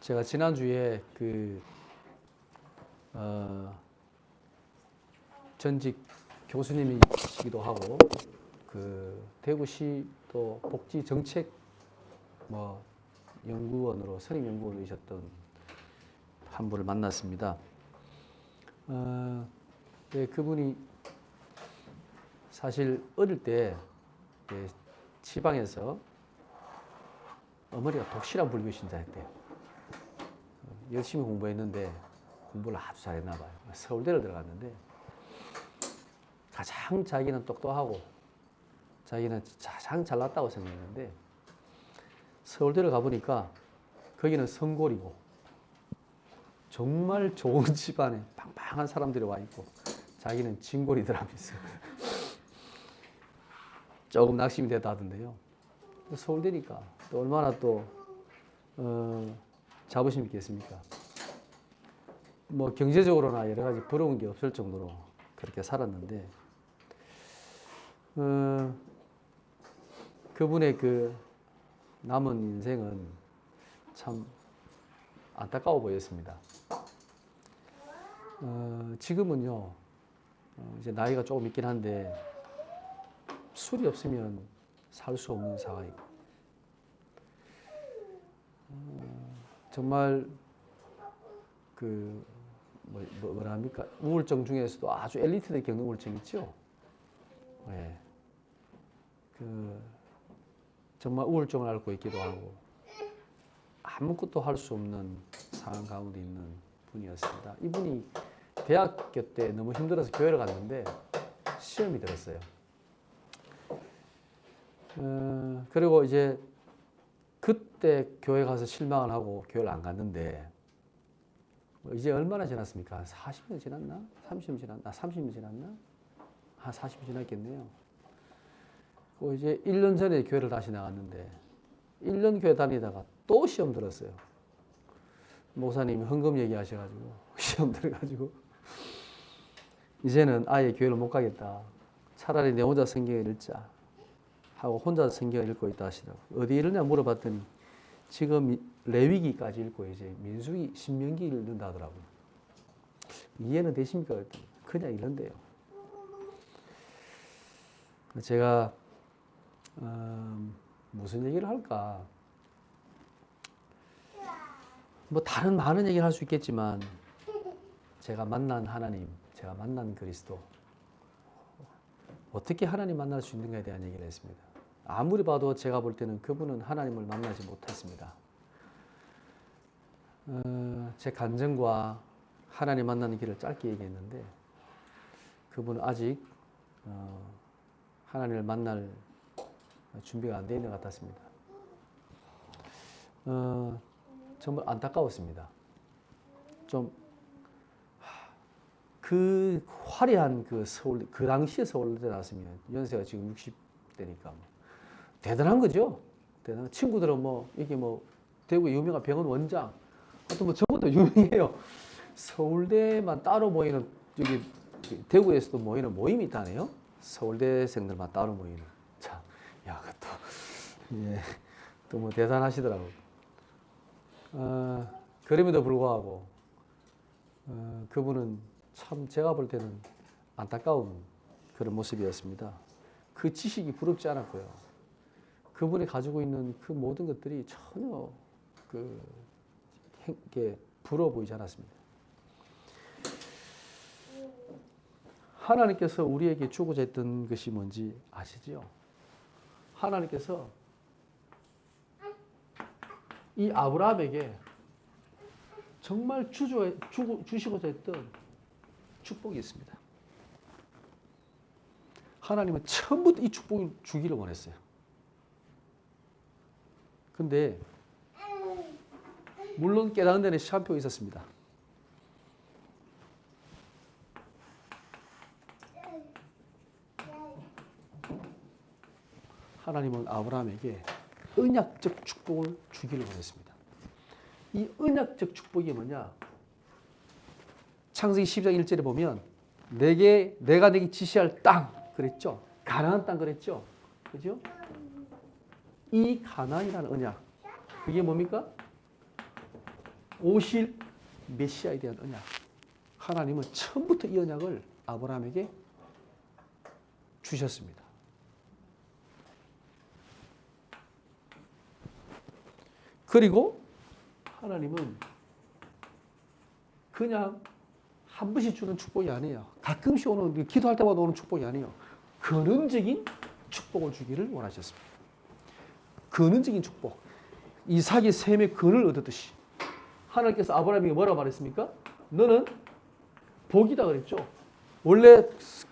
제가 지난주에 전직 교수님이시기도 하고 대구시 또 복지정책 연구원으로 선임 연구원이셨던 한 분을 만났습니다. 네, 그분이 사실 어릴 때 지방에서 어머니가 독실한 불교 신자였대요. 열심히 공부했는데 공부를 아주 잘했나 봐요. 서울대를 들어갔는데 가장 자기는 똑똑하고 자기는 가장 잘났다고 생각했는데 서울대를 가보니까 거기는 성골이고 정말 좋은 집안에 빵빵한 사람들이 와 있고 자기는 진골이더라면서요. 조금 낙심이 됐다 하던데요. 서울대니까 또 얼마나 또 자부심 있겠습니까? 경제적으로나 여러 가지 부러운 게 없을 정도로 그렇게 살았는데 그분의 남은 인생은 참 안타까워 보였습니다. 지금은요 이제 나이가 조금 있긴 한데 술이 없으면 살 수 없는 상황이고 정말 뭐라 합니까? 우울증 중에서도 아주 엘리트들이 겪는 우울증 있죠? 네. 정말 우울증을 앓고 있기도 하고 아무것도 할 수 없는 상황 가운데 있는 분이었습니다. 이분이 대학교 때 너무 힘들어서 교회를 갔는데 시험이 들었어요. 그리고 이제 그때 교회 가서 실망을 하고 교회를 안 갔는데 이제 얼마나 지났습니까? 40년 지났나? 30년 지났나? 30년 지났나? 한 40년 지났겠네요. 이제 1년 전에 교회를 다시 나갔는데 1년 교회 다니다가 또 시험 들었어요. 목사님이 헌금 얘기하셔가지고 시험 들어가지고 이제는 아예 교회를 못 가겠다. 차라리 내 혼자 성경을 읽자 하고 혼자 성경을 읽고 있다 하시더라고요. 어디 읽느냐 물어봤더니 지금 레위기까지 읽고 이제 민수기, 신명기 읽는다 하더라고요. 이해는 되십니까? 그랬더니 그냥 읽는데요. 제가 무슨 얘기를 할까? 다른 많은 얘기를 할 수 있겠지만 제가 만난 하나님, 제가 만난 그리스도 어떻게 하나님 만날 수 있는가에 대한 얘기를 했습니다. 아무리 봐도 제가 볼 때는 그분은 하나님을 만나지 못했습니다. 제 간증과 하나님 만나는 길을 짧게 얘기했는데 그분은 아직 하나님을 만날 준비가 안 되어 있는 것 같았습니다. 정말 안타까웠습니다. 좀 화려한 서울대, 그 당시에 서울대 나왔으면 연세가 지금 60대니까 대단한 거죠. 대단한 친구들은 이게 대구의 유명한 병원 원장, 또 저것도 유명해요. 서울대만 따로 모이는 여기 대구에서도 모이는 모임이 있다네요. 서울대생들만 따로 모이는. 참, 야, 그것도 예, 또 대단하시더라고요. 그럼에도 불구하고 그분은 참 제가 볼 때는 안타까운 그런 모습이었습니다. 그 지식이 부럽지 않았고요. 그분이 가지고 있는 그 모든 것들이 전혀 부러워 보이지 않았습니다. 하나님께서 우리에게 주고자 했던 것이 뭔지 아시죠? 하나님께서 이 아브라함에게 정말 주시고자 했던 축복이 있습니다. 하나님은 처음부터 이 축복을 주기를 원했어요. 근데 물론 깨닫는 데는 시간표가 있었습니다. 하나님은 아브라함에게 언약적 축복을 주기를 원했습니다. 이 언약적 축복이 뭐냐? 창세기 12장 1절에 보면 내가 내게 지시할 땅 그랬죠? 가나안 땅 그랬죠? 그죠? 이 가나안이라는 언약 그게 뭡니까? 오실 메시아에 대한 언약. 하나님은 처음부터 이 언약을 아브라함에게 주셨습니다. 그리고 하나님은 그냥 한 번씩 주는 축복이 아니에요. 가끔씩 오는, 기도할 때마다 오는 축복이 아니에요. 근원적인 축복을 주기를 원하셨습니다. 근원적인 축복. 이삭이 셈의 근을 얻었듯이 하나님께서 아브라함에게 뭐라고 말했습니까? 너는 복이다 그랬죠. 원래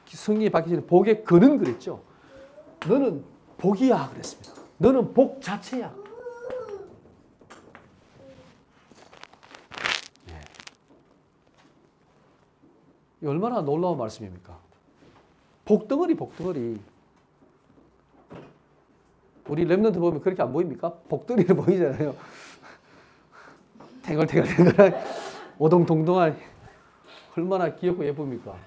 성경이 바뀌기 전에 복의 근은 그랬죠. 너는 복이야 그랬습니다. 너는 복 자체야. 이 얼마나 놀라운 말씀입니까? 복덩어리, 복덩어리. 우리 랩런트 보면 그렇게 안 보입니까? 복덩어리는 보이잖아요. 탱글탱글탱글한 오동통통한 얼마나 귀엽고 예쁩니까?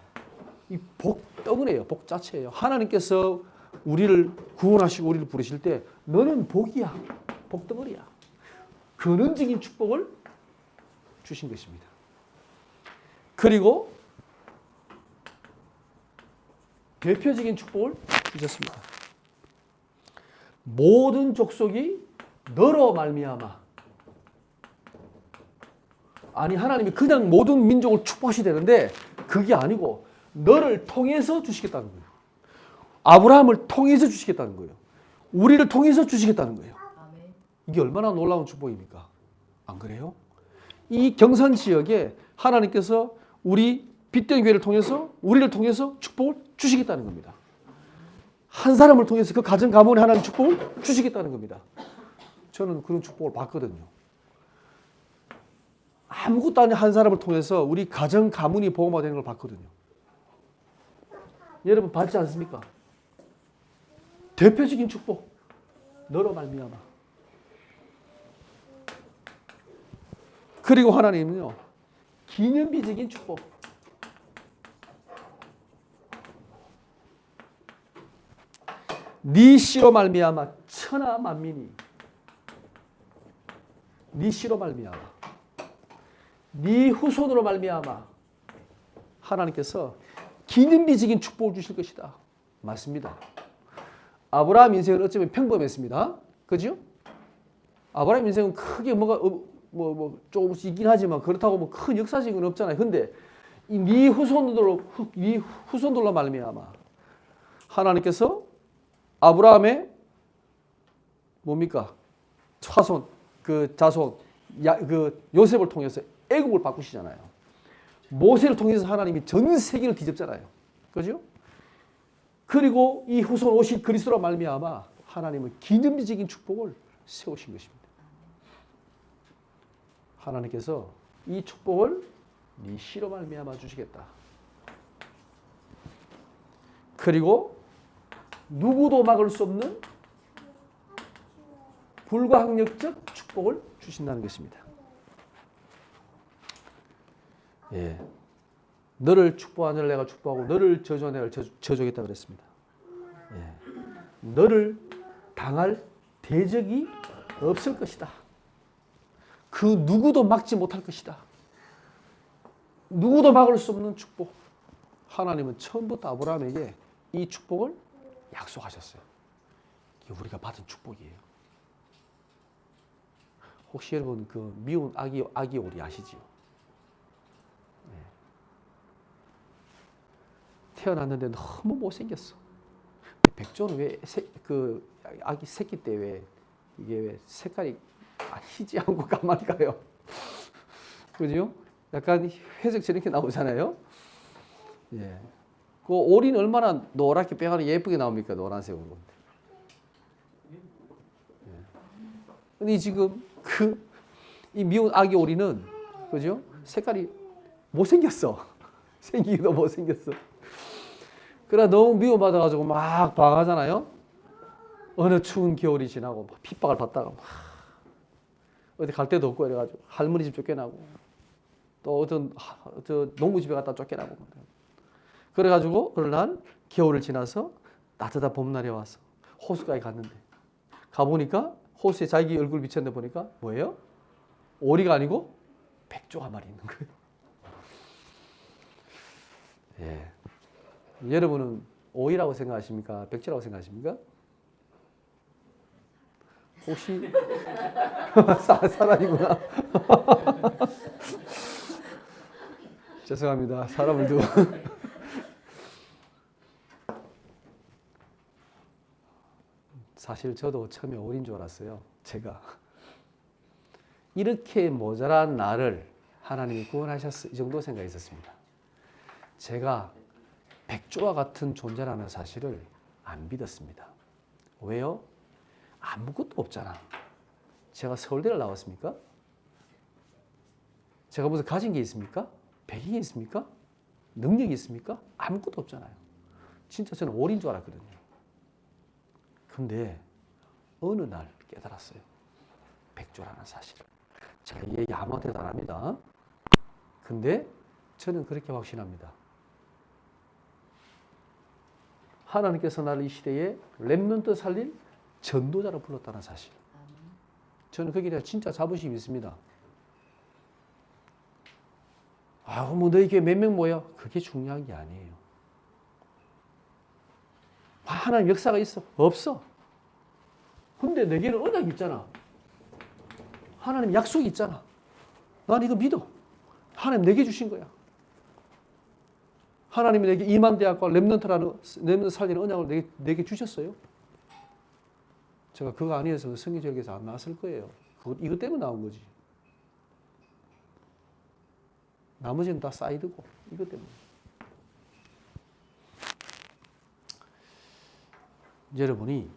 이 복덩어리예요. 복 자체예요. 하나님께서 우리를 구원하시고 우리를 부르실 때 너는 복이야. 복덩어리야. 근원적인 축복을 주신 것입니다. 그리고 대표적인 축복을 주셨습니다. 모든 족속이 너로 말미암아. 아니 하나님이 그냥 모든 민족을 축복하셔야 되는데 그게 아니고 너를 통해서 주시겠다는 거예요. 아브라함을 통해서 주시겠다는 거예요. 우리를 통해서 주시겠다는 거예요. 이게 얼마나 놀라운 축복입니까? 안 그래요? 이 경산 지역에 하나님께서 우리 빗된 교회를 통해서 우리를 통해서 축복을 주시겠다는 겁니다. 한 사람을 통해서 그 가정 가문에 하나님 축복을 주시겠다는 겁니다. 저는 그런 축복을 받거든요. 아무것도 아닌 한 사람을 통해서 우리 가정 가문이 복음화 되는 걸 봤거든요. 여러분 받지 않습니까? 대표적인 축복. 너로 말미암아. 그리고 하나님은요. 기념비적인 축복. 네 씨로 말미암아 천하 만민이 네 씨로 말미암아 네 후손으로 말미암아 하나님께서 기념비적인 축복을 주실 것이다. 맞습니다. 아브라함 인생은 어쩌면 평범했습니다. 그죠? 아브라함 인생은 크게 뭐가 조금씩 있긴 하지만 그렇다고 뭐 큰 역사적인 건 없잖아요. 근데 네 후손들로 말미암아 하나님께서 아브라함의 뭡니까? 자손, 요셉을 통해서 애국을 바꾸시잖아요. 모세를 통해서 하나님이 전 세계를 뒤집잖아요. 그죠? 그리고 이 후손 오실 그리스도로 말미암아 하나님은 기념비적인 축복을 세우신 것입니다. 하나님께서 이 축복을 네 씨로 말미암아 주시겠다. 그리고 누구도 막을 수 없는 불가항력적 축복을 주신다는 것입니다. 예, 너를 축복한 자를 내가 축복하고 너를 저주한 내가 저주하겠다 그랬습니다. 예, 너를 당할 대적이 없을 것이다. 그 누구도 막지 못할 것이다. 누구도 막을 수 없는 축복. 하나님은 처음부터 아브라함에게 이 축복을 약속하셨어요. 이게 우리가 받은 축복이에요. 혹시 여러분 그 미운 아기 오리 아시지요? 네. 태어났는데 너무 못생겼어. 백조는 왜 그 아기 새끼 때 왜 이게 왜 색깔이 희지 않고 가만히 가요? 그죠? 약간 회색 저렇게 나오잖아요. 예. 그 오리는 얼마나 노랗게 빼가지고 예쁘게 나옵니까? 노란색으로. 근데 지금 이 미운 아기 오리는 그죠? 색깔이 못생겼어. 생기기도 못생겼어. 그러나 너무 미워받아가지고 막 방황하잖아요. 어느 추운 겨울이 지나고 막 핍박을 받다가 막 어디 갈 데도 없고 이래가지고 할머니 집 쫓겨나고 또 어떤 농부집에 갔다 쫓겨나고 그래가지고 어느 날 겨울을 지나서 따뜻한 봄날에 와서 호수가에 갔는데 가보니까 호수에 자기 얼굴 비쳤는데 보니까 뭐예요? 오리가 아니고 백조가 말이 있는 거예요. 예. 여러분은 오이라고 생각하십니까? 백조라고 생각하십니까? 혹시 사람이구나. 죄송합니다. 사람을 두고. 사실 저도 처음에 오리인 줄 알았어요. 제가 이렇게 모자란 나를 하나님이 구원하셨어, 이 정도 생각했었습니다. 제가 백조와 같은 존재라는 사실을 안 믿었습니다. 왜요? 아무것도 없잖아. 제가 서울대를 나왔습니까? 제가 무슨 가진 게 있습니까? 배경이 있습니까? 능력이 있습니까? 아무것도 없잖아요. 진짜 저는 오리인 줄 알았거든요. 근데 어느 날 깨달았어요. 백조라는 사실을. 제가 이 얘기 아무한테도 안 합니다. 근데 저는 그렇게 확신합니다. 하나님께서 나를 이 시대에 렘넌트 살릴 전도자로 불렀다는 사실. 저는 거기에 대해 진짜 자부심이 있습니다. 뭐 너희 교회 몇 명 모여? 그게 중요한 게 아니에요. 하나님 역사가 있어? 없어. 근데 내게는 언약이 있잖아. 하나님 약속이 있잖아. 난 이거 믿어. 하나님 내게 주신 거야. 하나님이 내게 이만대학과 렘넌트 살리는 언약을 내게 주셨어요. 제가 그거 아니었으면 성경적에서 안 나왔을 거예요. 이것 때문에 나온 거지. 나머지는 다 사이드고 이것 때문에. 여러분이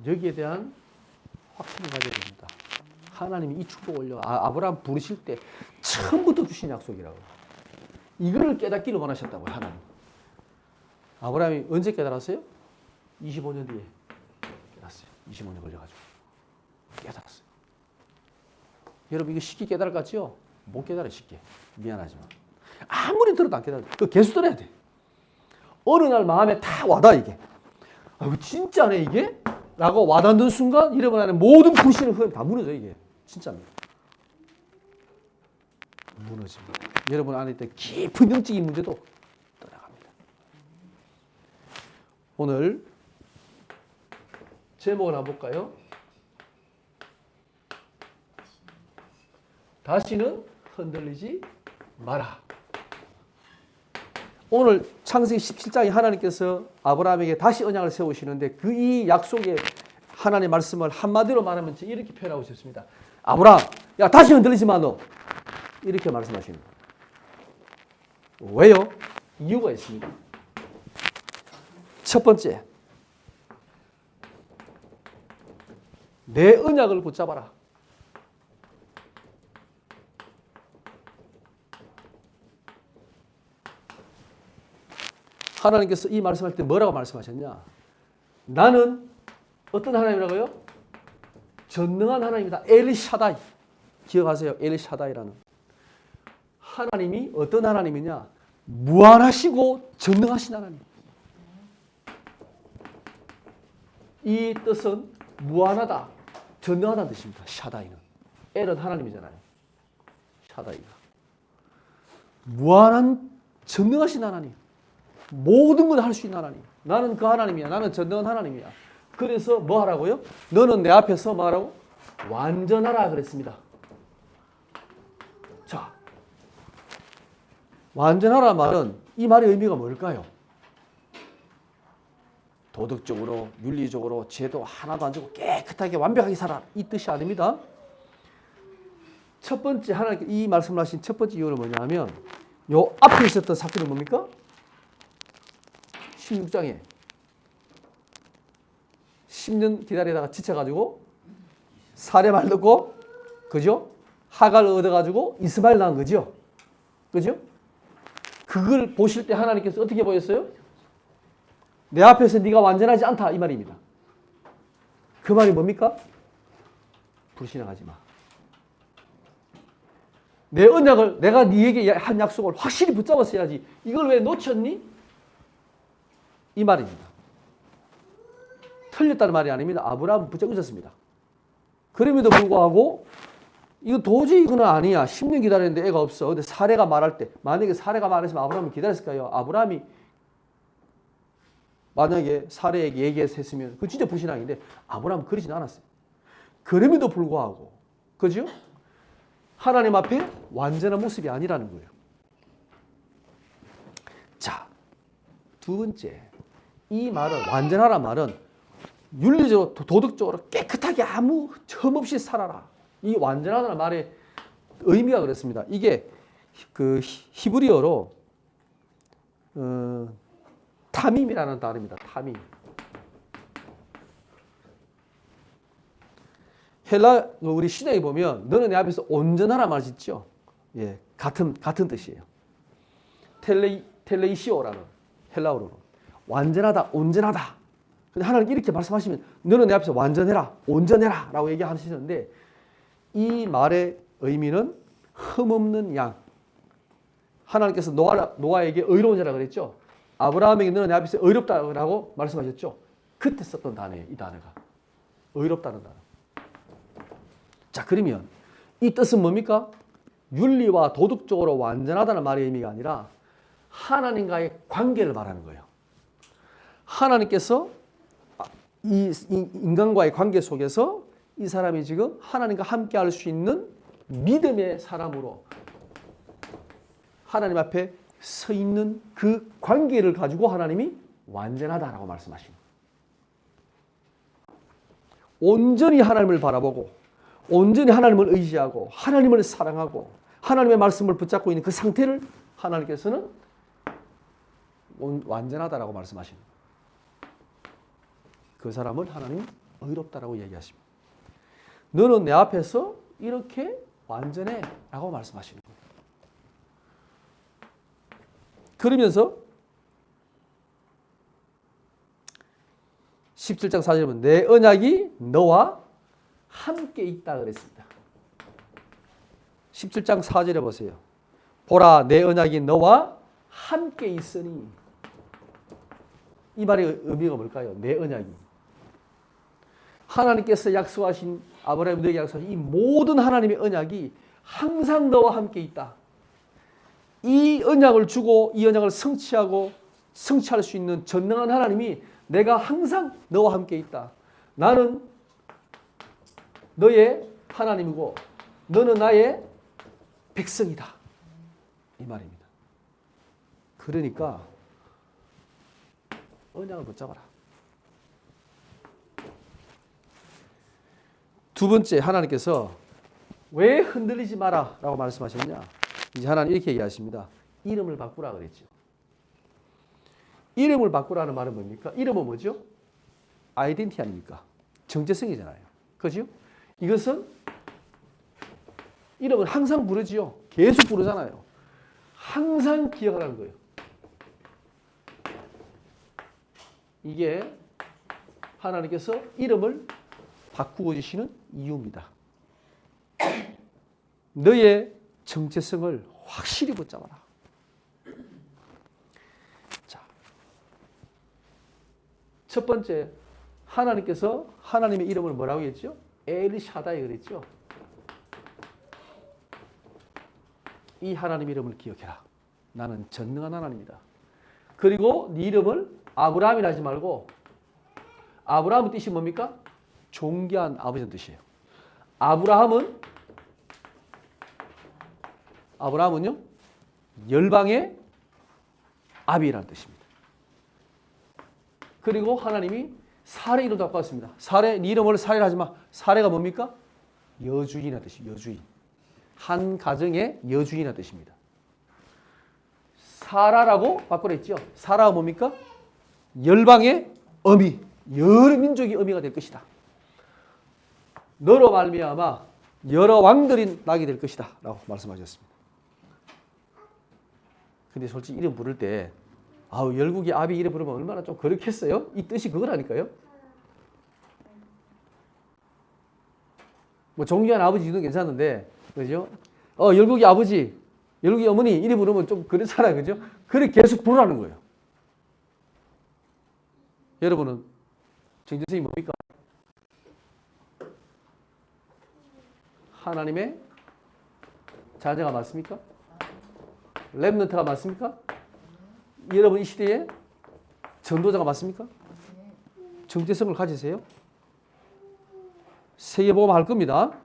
여기에 대한 확신을 가져야 됩니다. 하나님이 이 축복을 아브라함 부르실 때 처음부터 주신 약속이라고. 이거를 깨닫기를 원하셨다고요. 하나님. 아브라함이 언제 깨달았어요? 25년 뒤에 깨달았어요. 25년 걸려가지고 깨달았어요. 여러분 이거 쉽게 깨달을 것 같죠? 못 깨달아요. 쉽게. 미안하지만 아무리 들어도 안 깨달아요. 계속 들어야 돼. 어느 날 마음에 다 와닿아 이게. 이거 진짜네 이게? 라고 와닿는 순간 여러분 안에 모든 불신의 흐름이 다 무너져 이게. 진짜입니다. 무너집니다. 여러분 안에 있던 깊은 영적인 문제도 떠나갑니다. 오늘 제목을 한번 볼까요? 다시는 흔들리지 마라. 오늘 창세기 17장에 하나님께서 아브라함에게 다시 언약을 세우시는데 그 이 약속의 하나님의 말씀을 한마디로 말하면 이렇게 표현하고 싶습니다. 아브라함, 야 다시 흔들리지 마 너. 이렇게 말씀하시는 거예요. 왜요? 이유가 있습니다. 첫 번째, 내 언약을 붙잡아라. 하나님께서 이 말씀할 때 뭐라고 말씀하셨냐? 나는 어떤 하나님이라고요? 전능한 하나님이다. 엘샤다이. 기억하세요? 엘샤다이라는. 하나님이 어떤 하나님이냐? 무한하시고 전능하신 하나님. 이 뜻은 무한하다, 전능하다는 뜻입니다. 샤다이는. 엘은 하나님이잖아요. 샤다이가. 무한한 전능하신 하나님. 모든 걸 할 수 있는 하나님. 나는 그 하나님이야. 나는 전능한 하나님이야. 그래서 뭐 하라고요? 너는 내 앞에서 뭐 하라고? 완전하라 그랬습니다. 자, 완전하라 말은 이 말의 의미가 뭘까요? 도덕적으로, 윤리적으로 죄도 하나도 안 지고 깨끗하게 완벽하게 살아. 이 뜻이 아닙니다. 첫 번째 하나님께 이 말씀을 하신 첫 번째 이유는 뭐냐면 요 앞에 있었던 사건은 뭡니까? 16장에 10년 기다리다가 지쳐가지고 사례말 듣고 그죠? 하갈을 얻어가지고 이스마엘 낳은 거죠. 그죠? 그걸 보실 때 하나님께서 어떻게 보였어요? 내 앞에서 네가 완전하지 않다 이 말입니다. 그 말이 뭡니까? 불신앙하지 마. 내 언약을 내가 네에게 한 약속을 확실히 붙잡았어야지. 이걸 왜 놓쳤니? 이 말입니다. 틀렸다는 말이 아닙니다. 아브라함은 붙잡고 있었습니다. 그럼에도 불구하고 이거 도저히 이거는 아니야. 10년 기다렸는데 애가 없어. 근데 사례가 말할 때, 만약에 사례가 말했으면 아브라함이 기다렸을까요? 아브라함이 만약에 사례에게 얘기했으면 그거 진짜 불신앙인데 아브라함은 그러진 않았어요. 그럼에도 불구하고 그죠? 하나님 앞에 완전한 모습이 아니라는 거예요. 자, 두 번째. 이 말은 완전하란 말은 윤리적으로 도덕적으로 깨끗하게 아무 점 없이 살아라. 이 완전하다는 말의 의미가 그렇습니다. 이게 그 히브리어로 타밈이라는 단어입니다. 타밈. 헬라 우리 신약에 보면 너는 내 앞에서 온전하라 말 짓죠. 예, 같은 뜻이에요. 텔레이시오라는 헬라어로 완전하다, 온전하다. 근데 하나님 이렇게 말씀하시면 너는 내 앞에서 완전해라, 온전해라라고 얘기하시는데 이 말의 의미는 흠없는 양. 하나님께서 노아에게 의로운 자라 그랬죠. 아브라함에게 너는 내 앞에서 의롭다라고 말씀하셨죠. 그때 썼던 단어예요. 이 단어가 의롭다는 단어. 자, 그러면 이 뜻은 뭡니까? 윤리와 도덕적으로 완전하다는 말의 의미가 아니라 하나님과의 관계를 말하는 거예요. 하나님께서 이 인간과의 관계 속에서 이 사람이 지금 하나님과 함께 할 수 있는 믿음의 사람으로 하나님 앞에 서 있는 그 관계를 가지고 하나님이 완전하다라고 말씀하십니다. 온전히 하나님을 바라보고 온전히 하나님을 의지하고 하나님을 사랑하고 하나님의 말씀을 붙잡고 있는 그 상태를 하나님께서는 완전하다라고 말씀하십니다. 그 사람을 하나님 의롭다라고 얘기하십니다. 너는 내 앞에서 이렇게 완전해 라고 말씀하시는 거예요. 그러면서 17장 4절에 보면 내 언약이 너와 함께 있다 그랬습니다. 17장 4절에 보세요. 보라 내 언약이 너와 함께 있으니. 이 말의 의미가 뭘까요? 내 언약이. 하나님께서 약속하신 아브라함에게 약속하신 이 모든 하나님의 언약이 항상 너와 함께 있다. 이 언약을 주고 이 언약을 성취할 수 있는 전능한 하나님이 내가 항상 너와 함께 있다. 나는 너의 하나님이고 너는 나의 백성이다. 이 말입니다. 그러니까 언약을 붙잡아라. 두 번째 하나님께서 왜 흔들리지 마라 라고 말씀하셨냐. 이제 하나님 이렇게 얘기하십니다. 이름을 바꾸라 그랬죠. 이름을 바꾸라는 말은 뭡니까? 이름은 뭐죠? 아이덴티 아닙니까? 정체성이잖아요. 그죠? 이것은 이름은 항상 부르지요. 계속 부르잖아요. 항상 기억하라는 거예요. 이게 하나님께서 이름을 바꾸고 주시는 이유입니다. 너의 정체성을 확실히 붙잡아라. 자, 첫 번째 하나님께서 하나님의 이름을 뭐라고 했죠? 엘샤다이 그랬죠. 이 하나님 이름을 기억해라. 나는 전능한 하나님이다. 그리고 네 이름을 아브라함이라 하지 말고 아브라함의 뜻이 뭡니까? 존귀한 아버지의 뜻이에요. 아브라함은요 열방의 아비라는 뜻입니다. 그리고 하나님이 사례 이름도 바꿨습니다. 사례, 네 이름을 사례라 하지 마. 사례가 뭡니까? 여주인이라는 뜻이에요. 여주인. 한 가정의 여주인이라는 뜻입니다. 사라라고 바꾸랬죠. 사라가 뭡니까? 열방의 어미, 여러 민족의 어미가 될 것이다. 너로 말미암아 여러 왕들이 나게 될 것이다 라고 말씀하셨습니다. 근데 솔직히 이름 부를 때 열국의 아비 이름 부르면 얼마나 좀 그렇겠어요? 이 뜻이 그거라니까요. 뭐 존귀한 아버지도 괜찮은데 그죠? 열국의 아버지, 열국의 어머니 이름 부르면 좀 그렇잖아요. 그죠? 그래 계속 부르라는 거예요. 여러분은 정체성이 뭡니까? 하나님의 자녀가 맞습니까? 렘넌트가 맞습니까? 여러분 이 시대에 전도자가 맞습니까? 정체성을 가지세요? 세계복음 할 겁니다.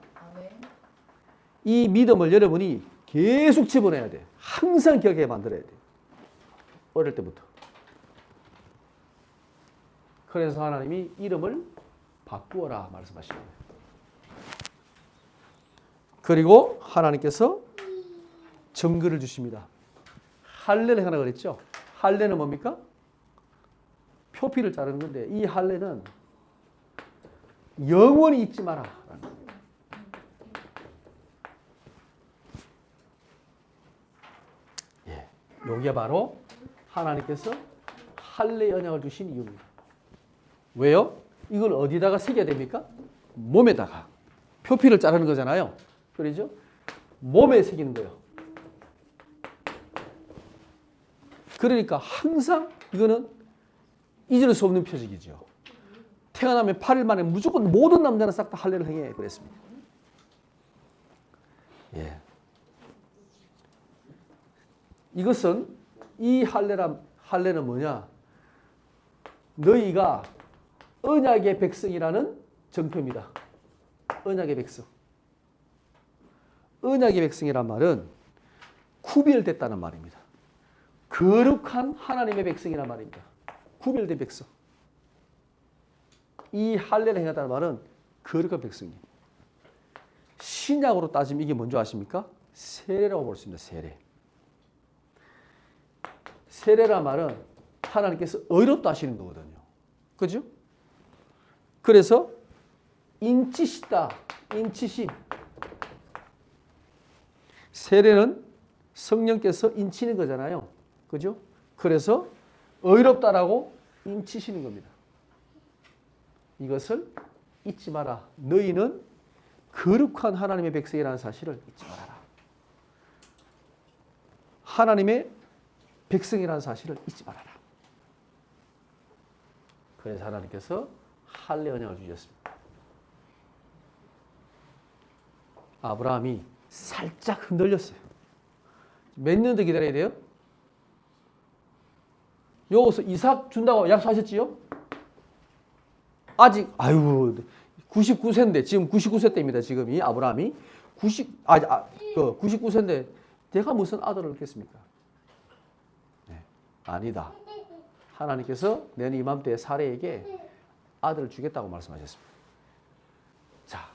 이 믿음을 여러분이 계속 집어내야 돼. 항상 기억해 만들어야 돼. 어릴 때부터. 그래서 하나님이 이름을 바꾸어라 말씀하시는 거예요. 그리고 하나님께서 증거를 주십니다. 할례를 하나 그랬죠? 할례는 뭡니까? 표피를 자르는 건데 이 할례는 영원히 잊지 마라. 예, 이게 바로 하나님께서 할례 언약을 주신 이유입니다. 왜요? 이걸 어디다가 새겨야 됩니까? 몸에다가. 표피를 자르는 거잖아요. 그러죠? 몸에 새기는 거예요. 그러니까 항상 이거는 잊을 수 없는 표적이죠. 태어나면 8일 만에 무조건 모든 남자는 싹 다 할례를 행해 그랬습니다. 예. 이것은 이 할례는 뭐냐? 너희가 언약의 백성이라는 정표입니다. 언약의 백성. 언약의 백성이란 말은 구별됐다는 말입니다. 거룩한 하나님의 백성이란 말입니다. 구별된 백성. 이 할례를 행했다는 말은 거룩한 백성이에요. 신약으로 따지면 이게 뭔지 아십니까? 세례라고 볼 수 있습니다. 세례. 세례란 말은 하나님께서 의롭다 하시는 거거든요. 그죠? 그래서 인치시다, 인치심. 세례는 성령께서 인치는 거잖아요. 그죠? 그래서 의롭다라고 인치시는 겁니다. 이것을 잊지 마라. 너희는 거룩한 하나님의 백성이라는 사실을 잊지 말아라. 하나님의 백성이라는 사실을 잊지 말아라. 그래서 하나님께서 할례 언약을 주셨습니다. 아브라함이 살짝 흔들렸어요. 몇 년 더 기다려야 돼요? 여기서 이삭 준다고 약속하셨지요? 아직 99세인데 지금 99세 때입니다. 지금 이 아브라함이 99세인데 내가 무슨 아들을 얻겠습니까? 네, 아니다. 하나님께서 내년 이맘때에 사례에게 아들을 주겠다고 말씀하셨습니다. 자,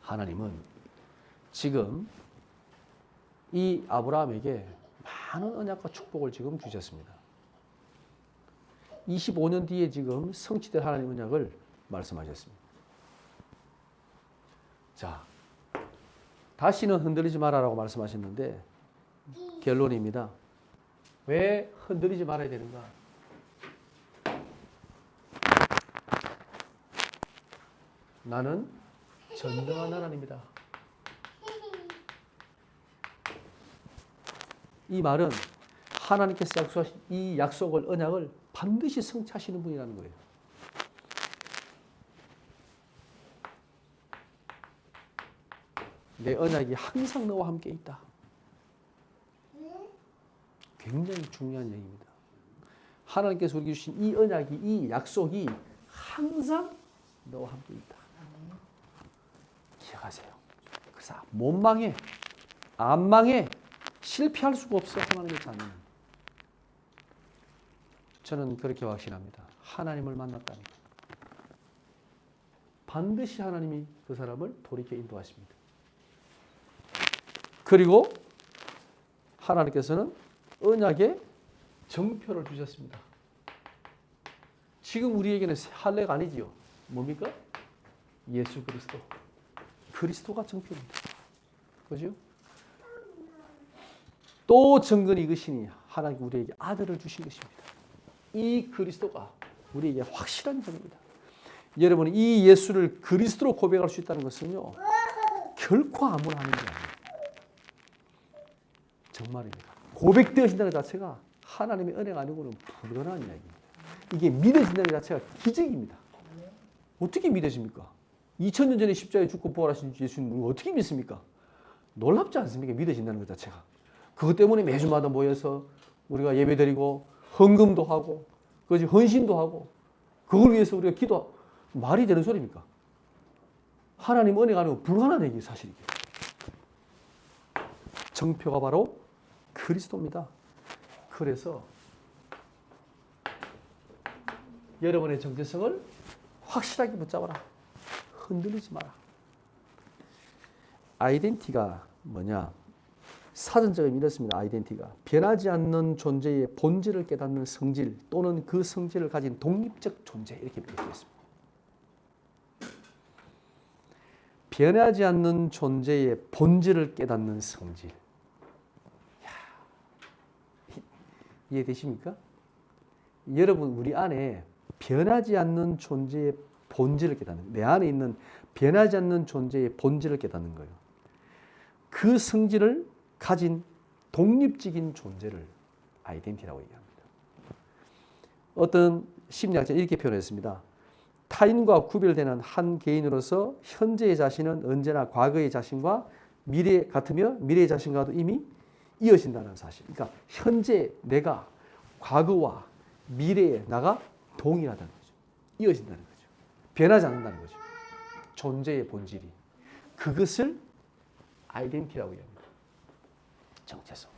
하나님은 지금 이 아브라함에게 많은 언약과 축복을 지금 주셨습니다. 25년 뒤에 지금 성취될 하나님 언약을 말씀하셨습니다. 자, 다시는 흔들리지 마라라고 말씀하셨는데 결론입니다. 왜 흔들리지 말아야 되는가? 나는 전능한 하나님이다. 이 말은 하나님께서 약속하신 이 약속을, 언약을 반드시 성취하시는 분이라는 거예요. 내 언약이 항상 너와 함께 있다. 굉장히 중요한 얘기입니다. 하나님께서 우리에게 주신 이 언약이, 이 약속이 항상 너와 함께 있다. 기억하세요. 그래서 못 망해, 안 망해, 실패할 수가 없어. 하나님의 자녀는. 저는 그렇게 확신합니다. 하나님을 만났다니 반드시 하나님이 그 사람을 돌이켜 인도하십니다. 그리고 하나님께서는 언약의 정표를 주셨습니다. 지금 우리에게는 할례가 아니지요. 뭡니까? 예수 그리스도. 그리스도가 정표입니다. 그죠? 또 증거는 이것이니 하나님 우리에게 아들을 주신 것입니다. 이 그리스도가 우리에게 확실한 점입니다. 여러분, 이 예수를 그리스도로 고백할 수 있다는 것은요, 결코 아무나 하는 게 아니에요. 정말입니다. 고백되어진다는 것 자체가 하나님의 은혜가 아니고는 불가능한 이야기입니다. 이게 믿어진다는 것 자체가 기적입니다. 어떻게 믿어집니까? 2000년 전에 십자가에 죽고 부활하신 예수님을 어떻게 믿습니까? 놀랍지 않습니까? 믿어진다는 것 자체가. 그것 때문에 매주마다 모여서 우리가 예배드리고 헌금도 하고 그것이 헌신도 하고 그걸 위해서 우리가 기도 말이 되는 소리입니까? 하나님 은혜가 아니고 불가능한 얘기 사실이게. 정표가 바로 그리스도입니다. 그래서 여러분의 정체성을 확실하게 붙잡아라. 흔들리지 마라. 아이덴티가 뭐냐? 사전적으로 이렇습니다. 아이덴티가 변하지 않는 존재의 본질을 깨닫는 성질 또는 그 성질을 가진 독립적 존재 이렇게 표현했습니다. 변하지 않는 존재의 본질을 깨닫는 성질. 이해되십니까? 여러분 우리 안에 변하지 않는 존재의 본질을 깨닫는 내 안에 있는 변하지 않는 존재의 본질을 깨닫는 거예요. 그 성질을 가진 독립적인 존재를 아이덴티라고 얘기합니다. 어떤 심리학자 이렇게 표현했습니다. 타인과 구별되는 한 개인으로서 현재의 자신은 언제나 과거의 자신과 미래 같으며 미래의 자신과도 이미 이어진다는 사실. 그러니까 현재 내가 과거와 미래의 나가 동일하다는 거죠. 이어진다는 거죠. 변하지 않는다는 거죠. 존재의 본질이. 그것을 아이덴티라고 합니다. 정체성.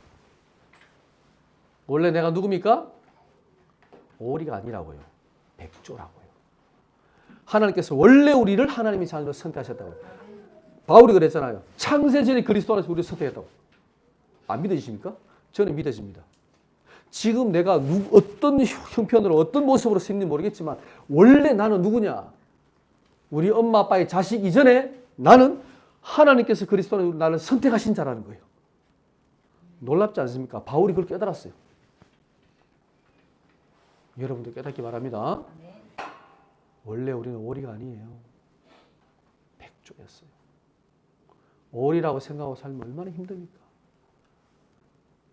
원래 내가 누굽니까? 오리가 아니라고요. 백조라고요. 하나님께서 원래 우리를 하나님의 자녀로 선택하셨다고. 바울이 그랬잖아요. 창세전에 그리스도 안에서 우리를 선택했다고. 안 믿어지십니까? 저는 믿어집니다. 지금 내가 어떤 형편으로 어떤 모습으로 생긴지 모르겠지만 원래 나는 누구냐? 우리 엄마 아빠의 자식 이전에 나는 하나님께서 그리스도 안에서 나를 선택하신 자라는 거예요. 놀랍지 않습니까? 바울이 그걸 깨달았어요. 여러분도 깨닫기 바랍니다. 원래 우리는 오리가 아니에요. 백조였어요. 오리라고 생각하고 살면 얼마나 힘듭니까?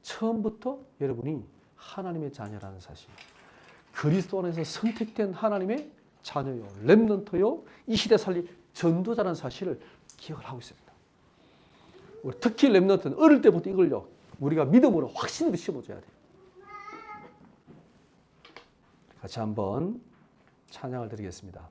처음부터 여러분이 하나님의 자녀라는 사실. 그리스도 안에서 선택된 하나님의 자녀요. 렘넌트요. 이 시대 살릴 전도자라는 사실을 기억을 하고 있습니다. 우리 특히 렘넌트는 어릴 때부터 이걸요. 우리가 믿음으로 확신으로 심어줘야 돼요. 같이 한번 찬양을 드리겠습니다.